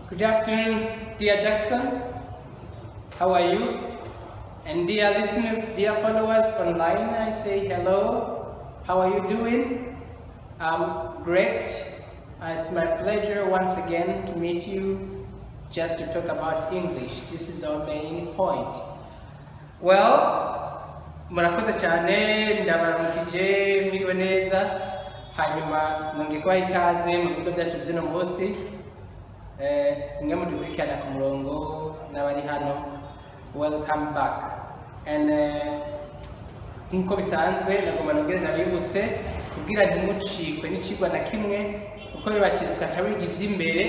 Good afternoon, dear Jackson. How are you? And dear listeners, dear followers online, I say hello. How are you doing? I'm great. It's my pleasure once again to meet you just to talk about English. This is our main point. Well, murakoze cyane ndabaramukije mwiriwe neza hanyuma nongekwa ikaze mu bigo byacu by'ino munsi mwe mudukurikirana ku murongo n'abari hano. Welcome back. And nkuko bisanzwe nagomba nongere nabibutse kugira ntimucikwe n'ikigwa na kimwe uko bibacitswe aca wiga ivy'imbere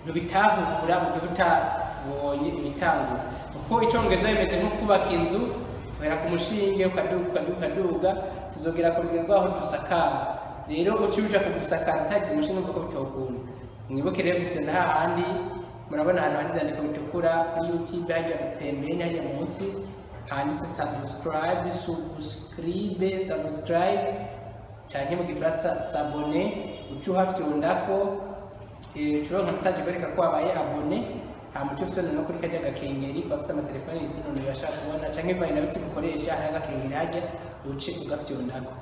ntubitahura mu gihe utabonye ibitangura kuko icongereza bimeze nko kubaka inzu uhera ku mushinge ukaduga tuzogera ku rugero rwaho dusakara. Rero ucibuja ku gusakara utagira umushinge uvuga bitokunda mwibuke rero gufite hahandi murabona ahantu hari ivyandiko bitukura kuri YouTube hajya pembeni hajya munsi handitse subscribe canke mu gifaransa s'abonner ucu hafyondako turonka message kwereka ko abaye abone hamutufite no kuri kajya gakengeri bafite amatelefone y'isuno bashaka kubona canke vayi na biti bukoresha hari agakengeri hajya uce ugafyondako.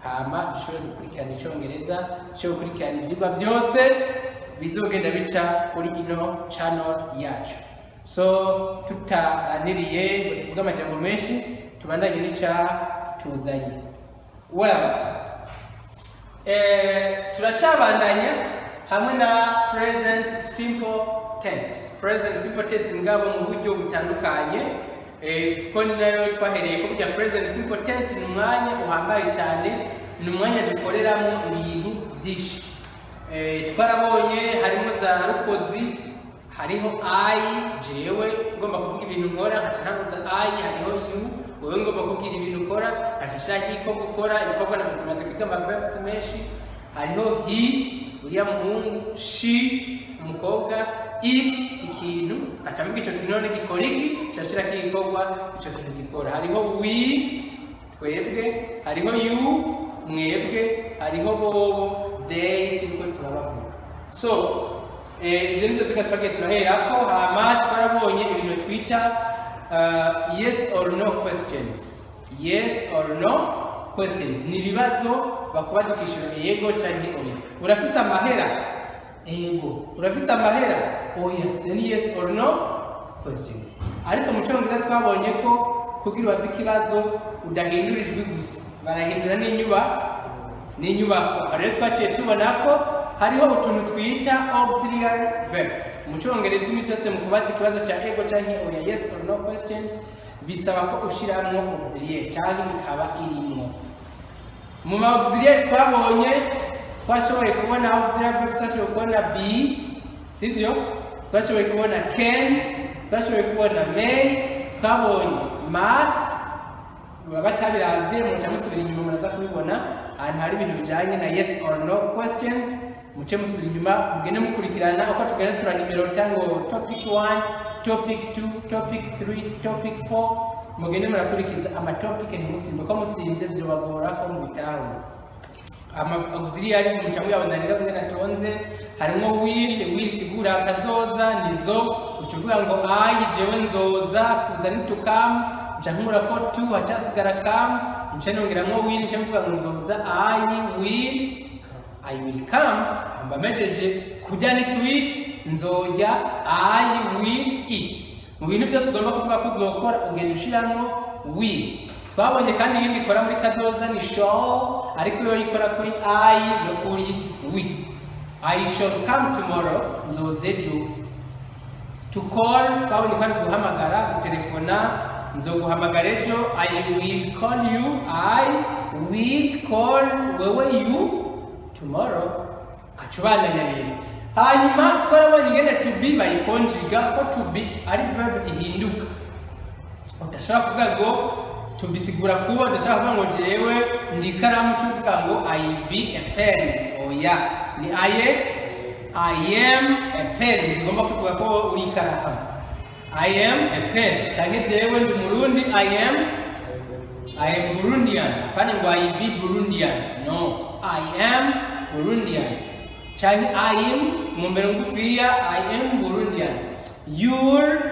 Hama dushobora gukurikirana icongereza cyo gukurikirana ivyigwa byose bizogenda bica kuri ino channel yacu. So tutaraniriye ngo tuvuge amajambo menshi tubandanye nica tuzanye. Well, turacabandanya hamwe na present simple tense. Present simple tense ngabo mu buryo butandukanye ko nayo twahereye ko bya present simple tense ni umwanya uhambaye cyane, ni umwanya dukoreramo ibintu byinshi. Twarabonye harimo za rukozi, hariho I jewe ngomba kuvuga ibintu nkora nkacantaza I, hariho you wewe ngomba kubwira ibintu ukora ashishaki ko gukora ibikorwa na tumaze kwiga ama verbs menshi. Hariho he uriya muhungu, she umukobwa, it ikintu acavuga ico kintu none gikora iki cyashira kikorwa ico kintu gikora. Hariho we twebwe, hariho you mwebwe, hariho bobo they tiko turabavuga. So ivyo nivyo tugashagiye turaherako hama twarabonye ibintu twita yes or no questions. Yes or no questions ni bibazo bakubaza kishura yego canke oya. Urafise amahera? Ego. Urafise amahera? Oya. Then yes or no questions. Ariko mu cyongereza twabonye ko kugira ubaze ikibazo udahindura ijwi gusa, barahindura n'inyubako. Rero twaciye tubona ko hariho utuntu twita auxiliary verbs. Mu cyongereza imisi yose mu kubaza ikibazo cya ego canke oya yes or no questions bisaba ko ushiramwo auxiliary cyangwa ikaba irimo. Mu auxiliary twashoboye kubona auxiliary verbs, twashoboye kubona be, sivyo? Twashoboye kubona can, twashoboye kubona may, twabonye must. Batabiravye mu cyamusubira inyuma muraza kubibona ahantu hari ibintu bijanye na yes or no questions. Muce musubira inyuma mugende mukurikirana uko tugenda turanimero tango topic 1, topic 2, topic 3, topic 4 mugende murakurikiza ama topic ni musimba ko musimvye byo bagora ko mu bitaro. Ama auxiliary mu cyangwa yabananira mwe natonze harimo will sigura kazoza nizo ucuvuga ngo I jewe nzoza kuza nitukam jankura ko tu hacasigara kam ncenongeramo will cyamvuga ngo nzoza I will come amba mejeje kujya ni tweet nzoja I will eat. Mu bintu byose ugomba kuvuga ko uzokora ugenda ushiramo will. Twabonye kandi yindi ikora muri kazoza ni shall, ariko yo ikora kuri I no kuri will. I shall come tomorrow, nzozejo. To call twabonye ko ari guhamagara, gutelefona, nzoguhamagara ejo. I will call you, I will call wewe you tomorrow. Kacubandanya rero. Hanyuma twarabonye ingene to be bayikonjiga ko to be ari verb ihinduka. Utashaka kuvuga ngo to be sigura kuba, udashaka kuvuga ngo jewe ndi ikaramu cyuvuga ngo I be a pen. Oya ni I am a pen. Ngomba kuvuga ko uri ikaramu. I am a pen. Canke jewe ndi Murundi I am I am Burundian. Hapana ngo I be Burundian. No, I am Burundian. Canke I am mumbere ngufiya I am Burundian.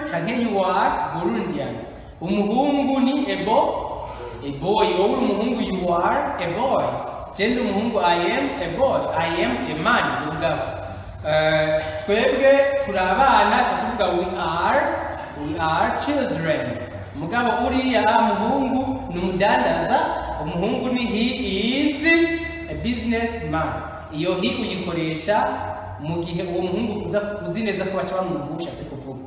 Canke you are Burundian. Umuhungu ni a boy. Wowe umuhungu you are a boy. Jende umuhungu I am a boy. I am a man. Mugabo. Twebwe turabana tuvuga we are children. Mugabo uriya muhungu numudandaza. Umuhungu ni he is a businessman. Iyo hi uyikoresha mu gihe uwo muhungu uzi neza ko baca bamuvusha se kuvuga.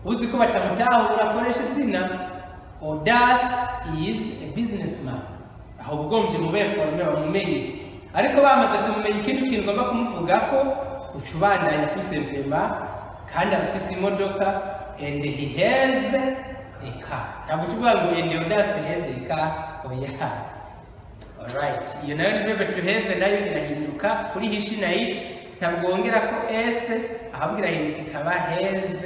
Uzi ko batamutaho urakoresha izina Odas is a businessman. Aho bugomvye mu beforme bamumenye. Ariko bamaze kumenya ikintu kintu ngomba kumuvuga ko ucubandanya tusempema kandi afise imodoka and he has a car. Ntabwo tuvuga ngo and Odas has a car. Oh yeah. Alright. Iyo nayo ni verb to have nayo irahinduka kuri hishi na it. Ntabwo wongera ko s ahubwo irahinduka ikaba has.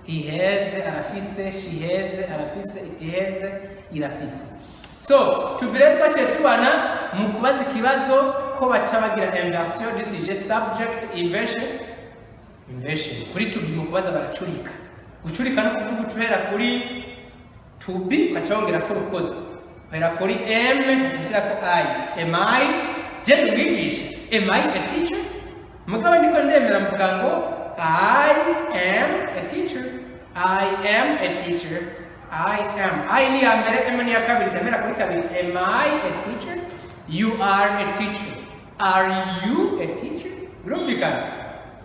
He has, arafise, she has, arafise, it has, irafise. So, tubire twaciye tubana mu kubaza ikibazo ko baca bagira inversion du sujet subject inversion. Kuri to be mu kubaza baracurika. Gucurika no kuvuga ucuhera kuri to be baca bongera ko rukoze. Bahera kuri am, bashyira ko I. Am I? Je mwigisha. Am I a teacher? Mugabo ndiko ndemera mvuga ngo I am a teacher. I am a teacher. I am. I ni ambere am ni akabiri jamera kuri kabiri. Am I a teacher? You are a teacher. Are you a teacher? Birumvikana?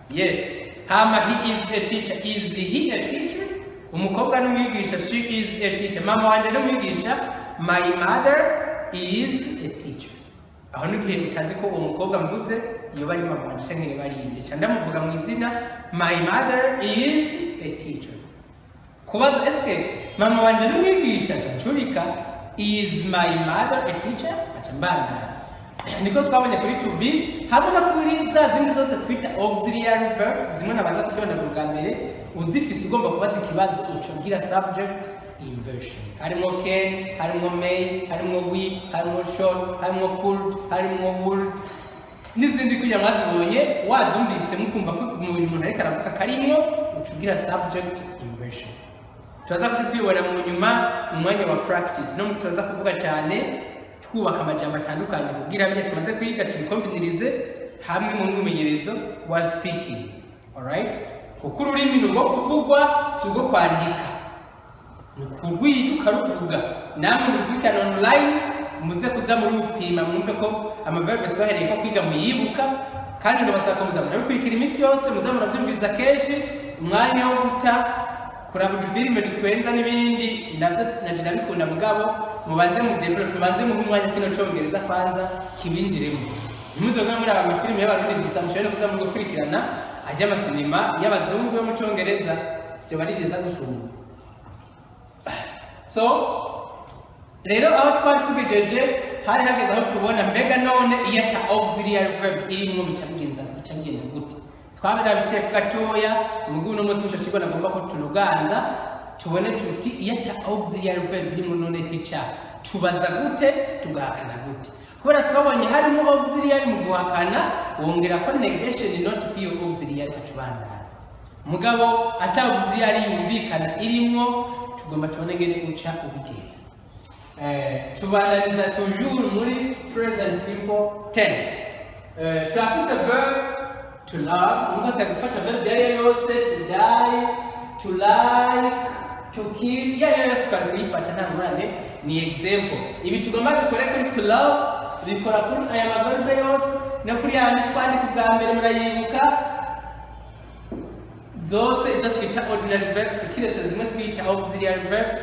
Yes. Hama he is a teacher. Is he a teacher? Umukobwa n'umwigisha. She is a teacher. Mama wanje n'umwigisha. My mother is a teacher. Aho nigihe utazi ko umukobwa mvuze iyo bari mama wanje canke bari inde. Ca ndamuvuga mu izina my mother is a teacher. Kubaza eske mama wanje n'umwigisha cyacurika is my mother a teacher? Acambana. Niko twabonye kuri to be hamwe no kuri za zindi zose twita auxiliary verbs zimwe nabaza kudonda bwa mbere uzifise ugomba kubaza ikibazo ucugira subject inversion. Harimo can, harimo may, harimo we, harimo shall, harimo could, harimo would. N'izindi kuya mwazibonye wazumvise mukumva ko mu bintu umuntu ariko aravuga karimo ucugira subject inversion. Tuzaza kutibona mu nyuma mu mwanya wa practice no musaza kuvuga cyane twubaka amajambo atandukanye kugira bye tumaze kwiga tubikombinirize hamwe mu mwimenyerezo wa speaking. Alright? Kuko ururimi n'ubwo kuvugwa si ubwo kwandika. Nukugwiga ukaruvuga namwe mukurikirana online muze kuza muri upima mwumve ko amaverbe twahereye ko kwiga muyibuka kandi ndabasaba ko muzamura bikurikira iminsi yose muzamura byumviza keshi umwanya wo guta kuraba udufilime tutwenza n'ibindi navyo naje nabikunda mugabo mubanze mu develop mubanze mu umwanya kino congereza kwanza kibinjiremo ntimuzoga muri aba mafilime y'abarundi gusa mushobora kuza muri gukurikirana ajya amasinema y'abazungu yo mu congereza byo bari byiza gushumba. So rero aho twari tugejeje hari hageze aho tubona mbega none iyo ta auxiliary verb irimo bicabigenda gute twabera bice gatoya muguno mo tusha kigona ngomba ko turuganza tubone tuti iyo ta auxiliary verb irimo none teacher tubaza gute tugahakana gute kubera twabonye harimo auxiliary mu guhakana wongera ko negation not iyo auxiliary atubanda mugabo ata auxiliary yumvikana irimo tugomba tubone ngene uca ubigeza. Tubananiza toujours muri present simple tense. Turafise verb to love, ngo tagufata verb yari yose to die, to like, to kill. Yari yose twabifata nta ngorane ni example. Ibi tugomba gukora kuri to love, bikora kuri aya verb yose no kuri aya twandi kubwa mbere murayibuka. Zose izo twita ordinary verbs kiretse zimwe twita auxiliary verbs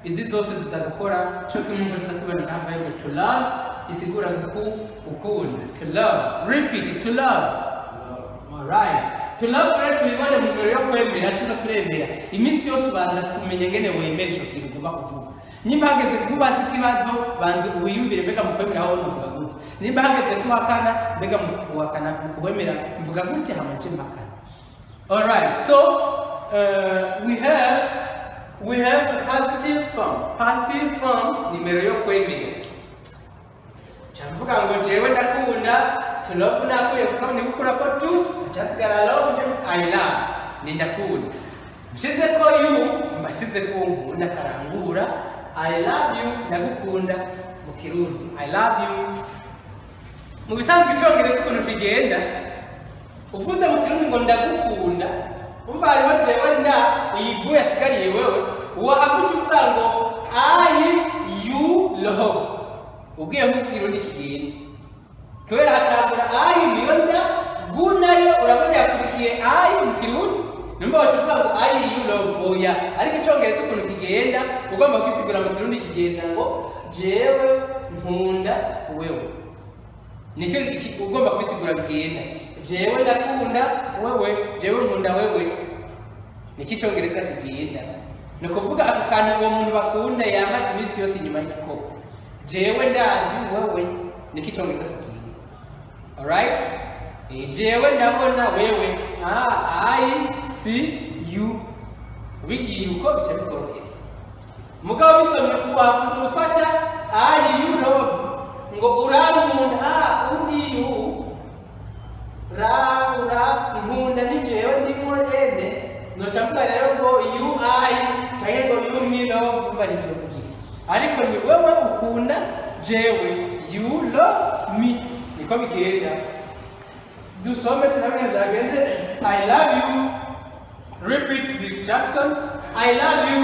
izi zose zizagukora cyo kimwe zizakubona nka verb to love isigura gukunda to love repeat to love. Alright, to love rero tubibone mu mbere yo kwemera turemera iminsi yose ubanza kumenya ngene wemera ico kintu ugomba kuvuga. Nimba hageze kubaza ikibazo banze uyumvire mbega mu kwemera aho uvuga gute, nimba hageze kuhakana mbega mu kuhakana kwemera mvuga gute hamace mpakana. Alright, so we have we have a positive form. Positive form nimero yo kwemera. Chamvuga ngo jewe ndakunda, to love nakuye kukamye gukura ko tu, just gotta love you, I love. Ni ndakunda. Mshize ko you, mbashize ko nkunda karangura, I love you, ndagukunda mu Kirundi. I love you. Mu bisanzwe Icongereza ukuntu kigenda, uvuze mu Kirundi ngo ndagukunda, umva hariho jewe nda uyigu yasigariye wewe, uwo akucuvuga ngo I you love. Ubwiye mu Kirundi kigenda. Kubera hatangura I niyo nda, gu nayo urabona yakurikiye I mu Kirundi. Numva wacuvuga ngo I you love oya. Ariko Icongereza ukuntu kigenda, ugomba kwisigura mu Kirundi kigenda ngo jewe nkunda wewe. Niko ugomba kwisigura bigenda. Jewe ndakunda wewe, jewe nkunda wewe. Niki Icongereza kigenda. No kuvuga ako kantu uwo muntu bakunda yamaze iminsi yose inyuma y'igikoko. Jewe ndazi wewe, niki Icongereza kigenda. Alright? Jewe ndabona wewe. I see you. Wigiye uko bice bikorohera. Mugabo bisomye kubavuza ufata I you love. Ngo urankunda uri you. Nkunda ni jewe ndimo ene. No chamvuga rero ngo you I, cyangwa ngo you me love bari kuvugira. Ariko ni wewe ukunda jewe, you love me. Niko bigenda. Dusome tunamenye byagenze. I love you. Repeat this, Jackson. I love you.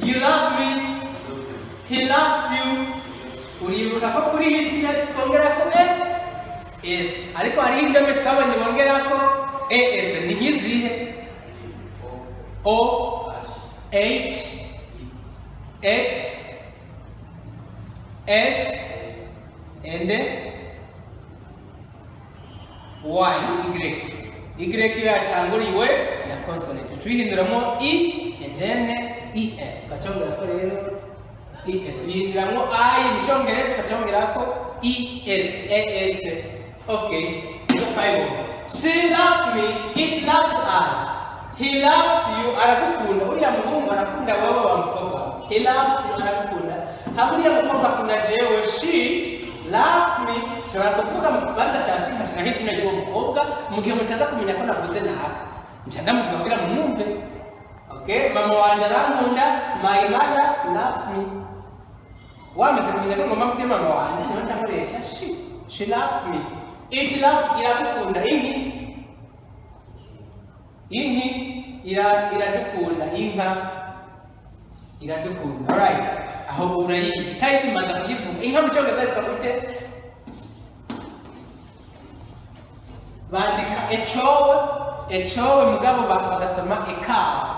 You love me. He loves you. Uribuka ko kuri hishi twongera ko es. Ariko hari indome twabanye bongera ko es ni nyizihe? O H X S and Y. Y yatanguriwe na consonant. Twihinduramo I and then ES. Kachongera ko rero ES. Twihinduramo I mu Cyongereza kachongera ko ES. AS. Okay. She loves me. It loves us. He loves you. Arakukunda. Uriya muhungu arakunda wewe wa mukobwa. He loves you. Arakukunda. Hamuriya mukobwa akunda jewe. She loves me. Shobora kuvuga mu kibanza cya she nkashiraho izina ry'uwo mukobwa mu gihe mutaza kumenya ko navuze nabi. Nca ndamuvuga kugira ngo mwumve. Okay? Mama wanje arankunda. My mother loves me. Wamaze kumenya ko mama afite mama wanje niho ncamuresha she. She loves me. It loves irakukunda. Inki iradukunda. Inka iradukunda. Alright. Aho urayizi tayizi maza kuyivuga. Inka mu Cyongereza yitwa gute? Bandika ecowe mugabo bagasoma ekawe.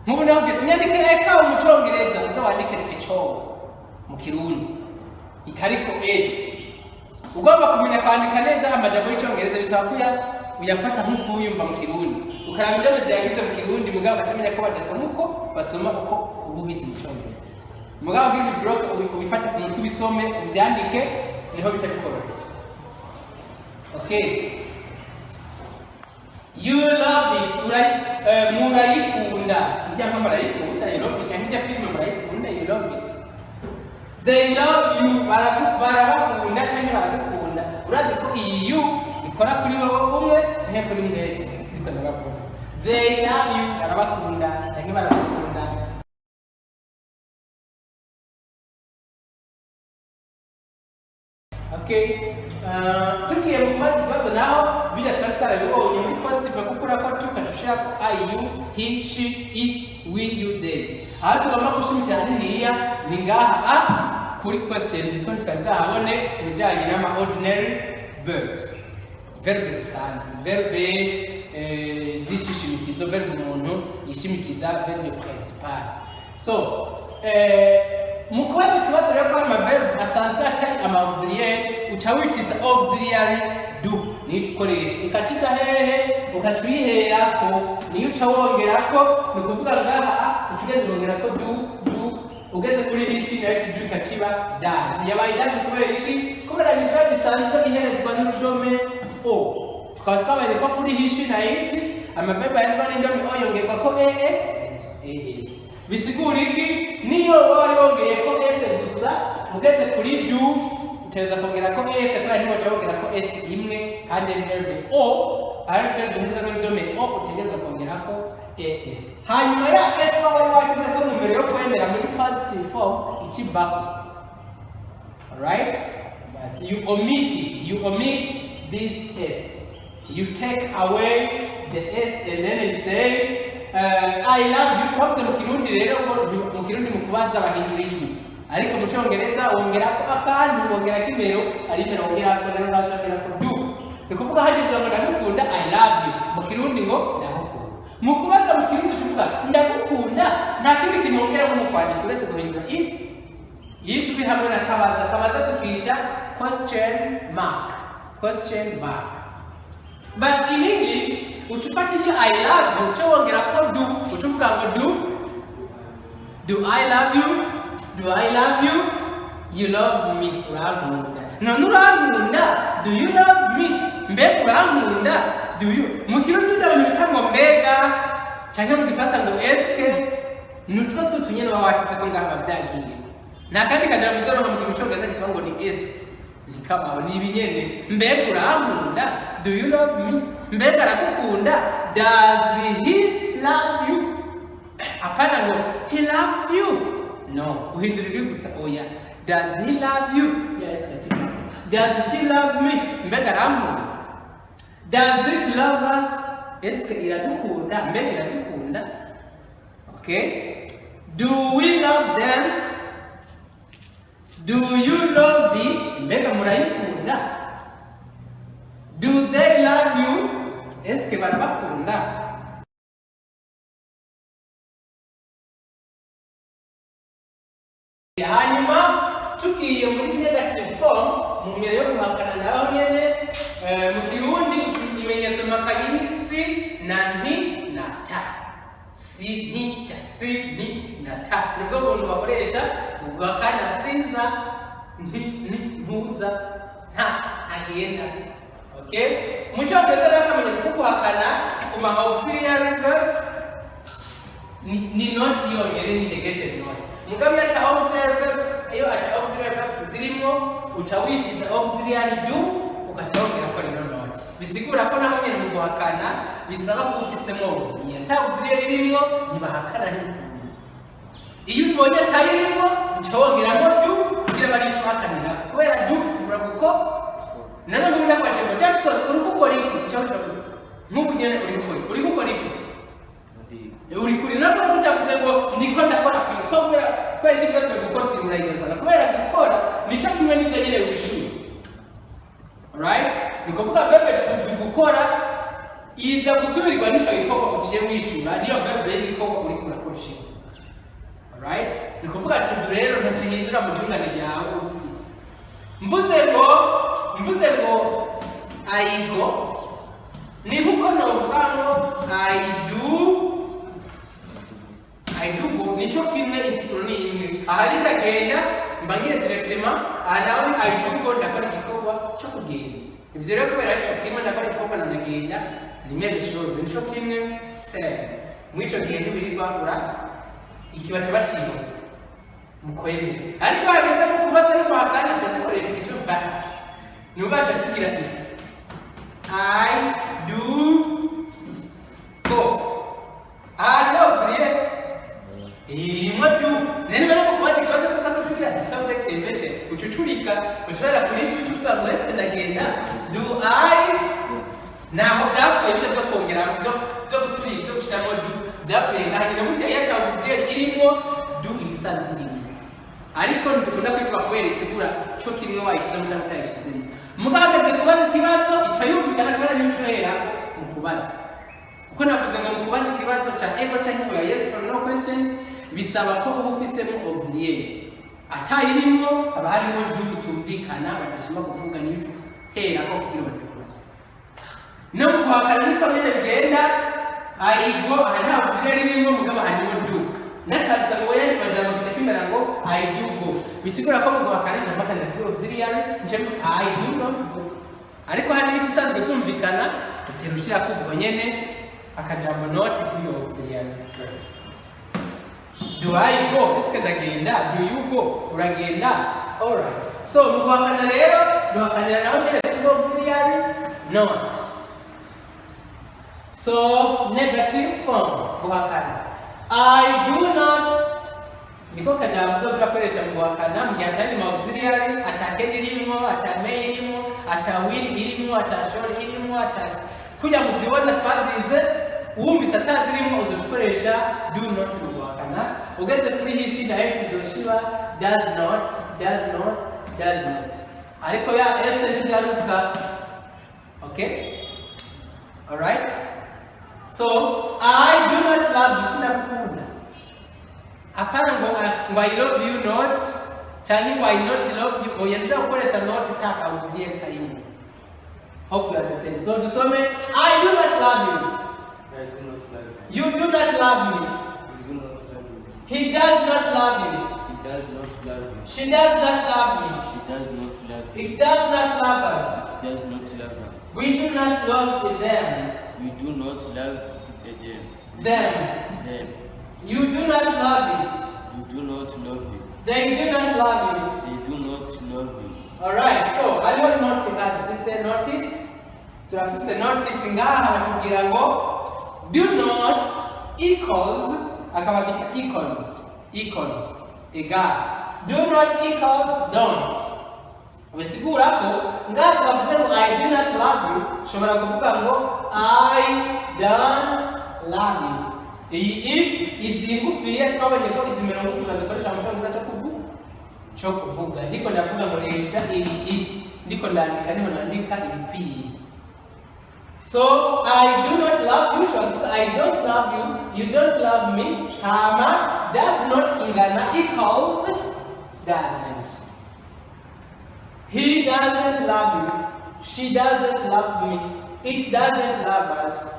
Nk'ubu naho byo tunyandikira ekawe mu Cyongereza uza wandikira ecowe mu Kirundi itariko ugomba kumenya kwandika neza amajambo y'Icyongereza bisaba kuya uyafata nk'uko uyumva mu Kirundi ukaraba indome ziyagize mu Kirundi mugabo batamenya ko badasoma uko basoma uko ububizi mu Cyongereza. Mugabo bw'ibi block ubifata ku mutwe bisome ubyandike niho bica bikoroha. Okay. You love it. Murayikunda. Ijya nka marayikunda, you love it. Cyangwa ijya filime marayikunda, you love it. They love you. Barabakunda cyangwa baragukunda. Urazi ko iyi you ikora kuri wowe umwe cyangwa kuri mwese. Niko ndavuga. They love you. Barabakunda cyangwa baragukunda. Okay. Tukiye mu kibazo naho bijya twatwarabibonye muri positive gukora ko tukadushira ko I you, he, she, it, we, you, they. Aha tugomba gushimikira hariya ni ngaha kuri questions ko twabwabone ubujyanye n'ama ordinary verbs. Verbe zisanzwe, verbe zicishimikizo, verbe umuntu yishimikiza, verbe principal. So, mukozi kibazo rero kwa verbe asanzwe atari ama auxiliary ucawitiza auxiliary do nikoresha ikacita hehe ukacwiherako niyo ucawongerako nikuvuga ngaha ukigeze wongerako do ugeze kuri hishi nayo do ikaciba does yabaye does kubera iki kubera ni verbe isanzwe iherezwa n'urudome o tukaba twabaye ko kuri hishi na it ama verbe yazwa n'indome o yongerwa ko es bisigura iki niyo wayongeye ko s gusa ugeze kuri do uteza kongera ko s kandi niba cyongera ko s imwe kandi verb o ari verb heza no dome o utegeza kongera ko as hanyuma ya s wari washize ko mu mbere yo kwemera muri positive form ikibako. Alright, yes, you omit this s, you take away the s and then you say I love you. Twavuze mu Kirundi rero mu Kirundi mu kubaza bahindura ijwi, ariko mu Cyongereza wongera ko akantu wongera kimero ari imero wongera ko rero nazongera ko do. Ni kuvuga hagize ngo ndagukunda I love you, mu Kirundi ngo ndagukunda. Mu kubaza mu Kirundi tuvuga ndagukunda nta kindi kintu wongera mu kwandika uretse guhindura ijwi hamwe na kabaza tukita question mark. But in English uchufata ni I love you chongera ko do uchuvuga ngo do I love you you love me urankunda none urankunda do you love me mbe urankunda do you mu Kirundi abantu bitango mbega cyangwa mu Gifaransa ngo eske nutwo tunyene bawashize ko ngaha bavyagiye na kandi kajya mu zero mu Cyongereza kitwa ngo ni eske nikaba ni ibinyene mbega urankunda do you love me mbega arakukunda does he love you apana ngo he loves you no uhindurira gusa oya does he love you yes does she love me mbega arankunda does it love us eske iradukunda mbega iradukunda okay do we love them do you love it mbega murayikunda do they love you eske barabakunda hanyuma tugiye muri negative form mu mbere yo guhakana naho nyene mu Kirundi imenyetso makanyini si na ni na ta si ni na ta nibwo buntu bakoresha mu guhakana sinza ntuza nta agenda. Okay, mu Cyongereza bakamenyesha ko guhakana ku ma auxiliary verbs ni not yonyene ni negation not mugabe ata auxiliary verbs iyo ata auxiliary verbs zirimo utawitiza auxiliary do ukatongera ko rero not bisigura ko naho nyene mu guhakana bisaba ko ufisemo auxiliary ata auxiliary ririmo ntibahakana ni iyo ubonye atayirimo utawongera ngo do kugira bari icuhakanira kubera do bisigura kuko nana ngunda kwa Jacob Jackson urikukora iki cyangwa nk'ubunyene urikukora iki urikuri nako utavuze ngo ndiko ndakora kubera kwera iverbe gukora timurayigerwa kubera gukora nico kimwe n'ivyo nyene wishuri. Alright, niko vuga verbe to gukora iza gusubirirwa n'icyo gikorwa uciye wishura niyo verbe y'igikorwa uriko urakora. Alright, niko vuga to rero ntacihindura mu byungane ryawe ufise mvuze ngo I go ni huko novuga ngo I do go nico kimwe isikuru ni imwe ahari ndagenda mbangiye directement nawe I do go ndakora igikorwa cyo kugenda ivyo rero kubera arico kimwe ndakora igikorwa na ndagenda ni meme shows nico kimwe same mwico gihe ntibirigwa ura ikibazo baciye mukweme ariko hageze mu kubaza ariko hakanisha dukoresha icyo mbana nubasha kugira ati I do go no zire mo do nene bana kubaza ikibazo kuza kugira subject inversion ucucurika ucwera kuri ibyo uvuga ngo ese ndagenda do I naho byavuye byo byo kongera byo guturika byo gushiramo do byavuye kandi mu gihe yatavuye irimo do ibisanzwe ariko ndikunda kwivuga kubera isigura cyo kimwe wayishyize cyangwa utayishyize mugahagaze kubaza ikibazo icyo yumvikana kubera n'icyohera mu kubaza uko navuze ngo mu kubaza ikibazo cya ego cyangwa ya yes or no questions bisaba ko uba ufisemo auxiliary atayirimo haba harimo do bitumvikana badashima kuvuga n'icyo hera ko kugira bazikibazo no guhakana niko nyine bigenda ayigo nta auxiliary irimo mugabo harimo do nataza ngoye bajama kutakimera ngo I do go bisigura ko mu guhakana cyangwa kuri auxiliary njemwe I do not go ariko hari n'itisanzwe tumvikana uterushira kubwo nyene akajambo not kuri auxiliary. Do I go? Ese ndagenda. Do you go? Uragenda. All right. So mu guhakana rero duhakanira naho cyane auxiliary not. So negative form guhakana. I do not. Niko kajambo turakoresha mu guhakana mu gihe atari mu auxiliary atakeni irimo, atamei irimo, atawili irimo, atashori irimo, kuja muzibona twazize wumvise atazirimo uzokoresha do not mu guhakana. Ugeze kuri hishi nayo tuzoshiba does not. Ariko ya ese ndigaruka. Okay? All right? So I do not love you. Sinakukunda. Apana ngo I love you not. Changi I not love you. Oyanza kukoresha not taka auxiliary karimu. Hope you understand. So dusome I do not love you. I do not love you. You do not love me. You do not love me. He does not love you. He does not love you. She does not love me. She does not love you. It does not love us. It does not love us. We do not love them. We do not love Them. You do not love it. You do not love it. They do not love you. They do not love you. Alright, so I don't notice. This notice. Turafise notice ngaha batugira ngo do not equals akaba kita equals egal. Do not equals don't. Wesigura ko ngaha turavuze ngo I do not love you, shobora kuvuga ngo I don't love you. Izi ngufiya twabonye ko izi mirongo ngufi bazikoresha mu cyongereza cyo kuvuga. Ndiko ndavuga ngo resha ndiko ndandika niho nandika ibikwiye. So I do not love you, I don't love you, you don't love me, hama does not ingana equals doesn't. He doesn't love you, she doesn't love me, it doesn't love us,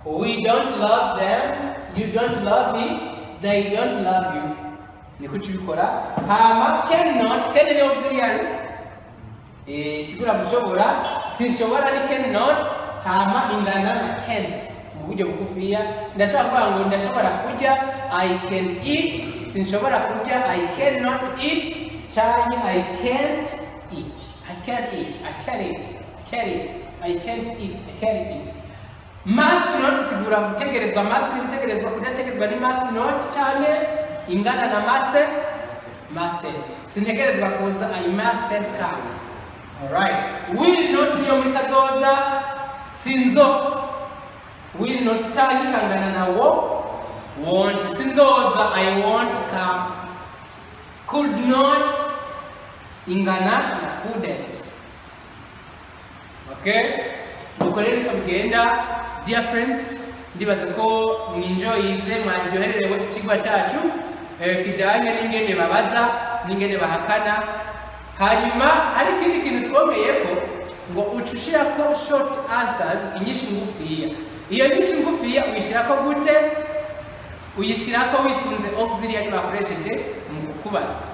we don't love them, you don't love it, they don't love you. Niko tubikora. Hama cannot ni auxiliary. Sigura mushobora, sinshobora ni cannot, hama ingana na can't. Mu buryo bugufiya ndashobora kuvuga ngo ndashobora kurya I can eat, sinshobora kurya I cannot eat, cyane I can't eat. I can't eat. Must not sigura gutegerezwa, must ni gutegerezwa, kudategerezwa ni must not, cyane ingana na mustn't. Sintegerezwa kuza I mustn't come. Alright. Will not niyo muri kazoza, sinzo. Will not cyane ingana na won't. Sinzoza I won't come. Could not ingana na couldn't. Okay? Dukorere ko bigenda. Dear friends, ndibaza ko mwinjoyize mwanjohererewe ikigwa cyacu kijanye n'ingene babaza n'ingene bahakana. Hanyuma hari ikindi kintu twomeyeko ngo ucushira ko short answers, inyishu ngufiya. Iyo nyishu ngufiya uyishira ko gute? Uyishira ko wisunze auxiliary bakoresheje mu kukubaza.